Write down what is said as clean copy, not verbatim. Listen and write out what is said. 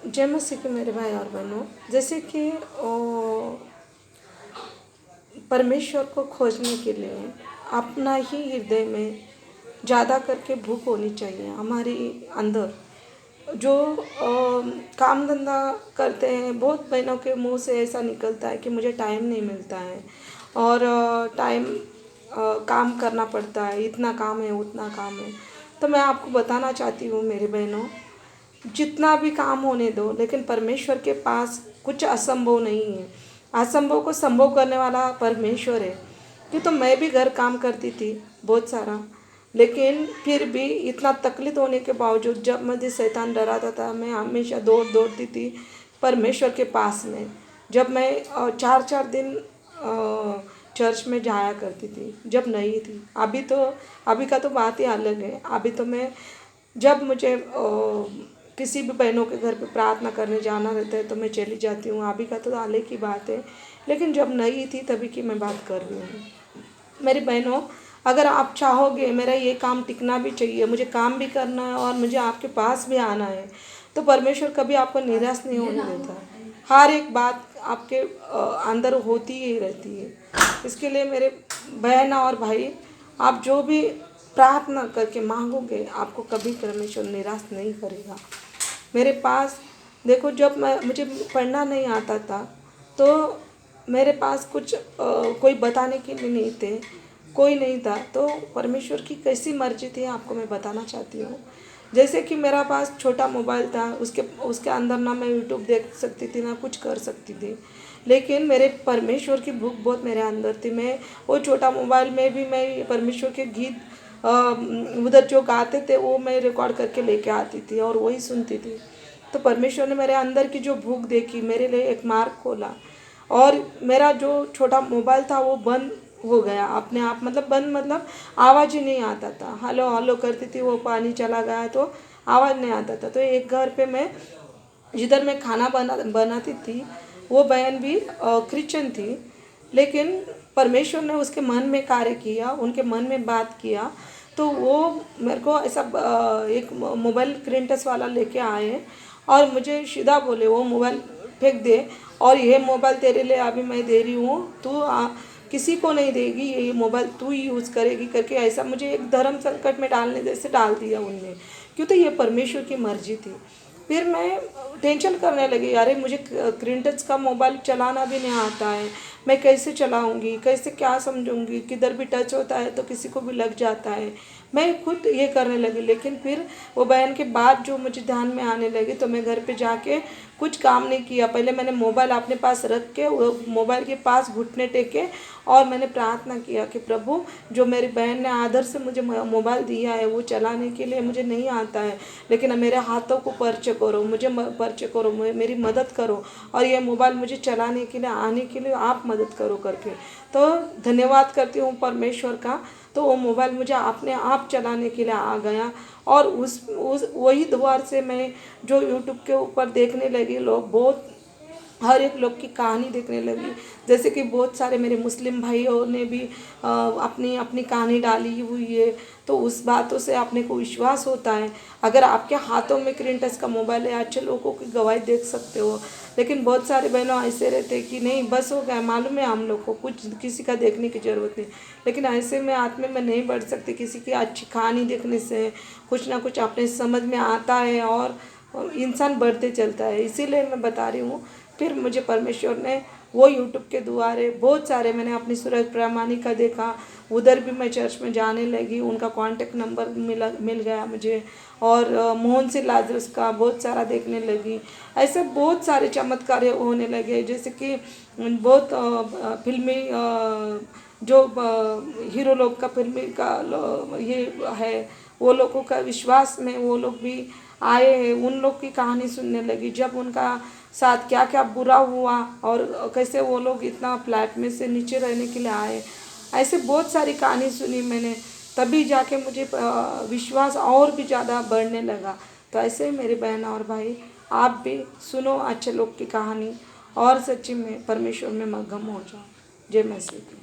जय मसीह के मेरे भाई और बहनों, जैसे कि परमेश्वर को खोजने के लिए अपना ही हृदय में ज़्यादा करके भूख होनी चाहिए हमारे अंदर। जो काम धंधा करते हैं, बहुत बहनों के मुंह से ऐसा निकलता है कि मुझे टाइम नहीं मिलता है और टाइम काम करना पड़ता है, इतना काम है उतना काम है। तो मैं आपको बताना चाहती हूँ मेरे बहनों, जितना भी काम होने दो, लेकिन परमेश्वर के पास कुछ असंभव नहीं है। असंभव को संभव करने वाला परमेश्वर है। क्यों, तो मैं भी घर काम करती थी बहुत सारा, लेकिन फिर भी इतना तकलीफ होने के बावजूद जब मुझे शैतान डराता था, मैं हमेशा दौड़ती थी परमेश्वर के पास में। जब मैं 4-4 दिन चर्च में जाया करती थी जब नहीं थी। अभी का तो बात ही अलग है। अभी तो मैं जब मुझे किसी भी बहनों के घर पे प्रार्थना करने जाना रहता है तो मैं चली जाती हूँ। अभी का तो अलग की बात है, लेकिन जब नहीं थी तभी की मैं बात कर रही हूँ। मेरी बहनों, अगर आप चाहोगे मेरा ये काम टिकना भी चाहिए, मुझे काम भी करना है और मुझे आपके पास भी आना है, तो परमेश्वर कभी आपको निराश नहीं होने देता। हर एक बात आपके अंदर होती ही रहती है। इसके लिए मेरे बहन और भाई, आप जो भी प्रार्थना करके मांगोगे आपको कभी परमेश्वर निराश नहीं करेगा। मेरे पास देखो, जब मुझे पढ़ना नहीं आता था तो मेरे पास कुछ कोई बताने के लिए नहीं थे, कोई नहीं था। तो परमेश्वर की कैसी मर्जी थी आपको मैं बताना चाहती हूँ। जैसे कि मेरा पास छोटा मोबाइल था, उसके उसके अंदर ना मैं यूट्यूब देख सकती थी ना कुछ कर सकती थी, लेकिन मेरे परमेश्वर की भूख बहुत मेरे अंदर थी। मैं वो छोटा मोबाइल में भी मैं परमेश्वर के गीत उधर जो गाते थे वो मैं रिकॉर्ड करके लेके आती थी और वही सुनती थी। तो परमेश्वर ने मेरे अंदर की जो भूख देखी, मेरे लिए एक मार्ग खोला और मेरा जो छोटा मोबाइल था वो बंद हो गया अपने आप। मतलब बंद मतलब आवाज़ ही नहीं आता था। हेलो हेलो करती थी, वो पानी चला गया तो आवाज़ नहीं आता था। तो एक घर पे मैं जिधर मैं खाना बनाती थी, वो बहन भी क्रिश्चियन थी, लेकिन परमेश्वर ने उसके मन में कार्य किया, उनके मन में बात किया। तो वो मेरे को ऐसा एक मोबाइल स्क्रीन टच वाला लेके आए और मुझे सीधा बोले वो मोबाइल फेंक दे और ये मोबाइल तेरे लिए अभी मैं दे रही हूँ, तू किसी को नहीं देगी, ये मोबाइल तू ही यूज़ करेगी करके ऐसा मुझे एक धर्म संकट में डालने जैसे डाल दिया उनने। क्यों, तो ये परमेश्वर की मर्जी थी। फिर मैं टेंशन करने लगी, अरे मुझे स्क्रीन टच का मोबाइल चलाना भी नहीं आता है, मैं कैसे चलाऊंगी, कैसे क्या समझूंगी, किधर भी टच होता है तो किसी को भी लग जाता है। मैं खुद ये करने लगी, लेकिन फिर वो बहन के बाद जो मुझे ध्यान में आने लगी तो मैं घर पे जाके कुछ काम नहीं किया। पहले मैंने मोबाइल अपने पास रख के वो मोबाइल के पास घुटने टेके और मैंने प्रार्थना किया कि प्रभु, जो मेरी बहन ने आदर से मुझे मोबाइल दिया है वो चलाने के लिए मुझे नहीं आता है, लेकिन मेरे हाथों को परिचय करो, मुझे परिचय करो, मेरी मदद करो और ये मोबाइल मुझे चलाने के लिए आने के लिए आप मदद करो करके। तो धन्यवाद करती हूँ परमेश्वर का। तो वो मोबाइल मुझे अपने आप चलाने के लिए आ गया और उस वही द्वार से मैं जो यूट्यूब के ऊपर देखने लगी, लोग बहुत हर एक लोग की कहानी देखने लगी। जैसे कि बहुत सारे मेरे मुस्लिम भाइयों ने भी अपनी अपनी कहानी डाली हुई है। तो उस बातों से अपने को विश्वास होता है, अगर आपके हाथों में स्क्रीन टच का मोबाइल है, अच्छे लोगों की गवाही देख सकते हो। लेकिन बहुत सारे बहनों ऐसे रहते हैं कि नहीं बस हो गया, मालूम है हम लोग को, कुछ किसी का देखने की ज़रूरत नहीं। लेकिन ऐसे में आत्मा में नहीं बढ़ सकती, किसी की अच्छी कहानी देखने से कुछ ना कुछ अपने समझ में आता है और इंसान बढ़ते चलता है। इसीलिए मैं बता रही हूँ। फिर मुझे परमेश्वर ने वो यूट्यूब के द्वारे बहुत सारे, मैंने अपनी सूरज प्रामाणिक का देखा, उधर भी मैं चर्च में जाने लगी, उनका कांटेक्ट नंबर मिल गया मुझे और मोहन से लाजरस का बहुत सारा देखने लगी। ऐसे बहुत सारे चमत्कार होने लगे। जैसे कि बहुत फिल्मी जो हीरो लोग का फिल्मी का ये है, वो लोगों का विश्वास में वो लोग भी आए हैं, उन लोग की कहानी सुनने लगी, जब उनका साथ क्या क्या बुरा हुआ और कैसे वो लोग इतना फ्लैट में से नीचे रहने के लिए आए। ऐसे बहुत सारी कहानी सुनी मैंने, तभी जाके मुझे विश्वास और भी ज़्यादा बढ़ने लगा। तो ऐसे ही मेरे बहन और भाई, आप भी सुनो अच्छे लोग की कहानी और सच्ची में परमेश्वर में मगन हो जाओ। जय मसीह की।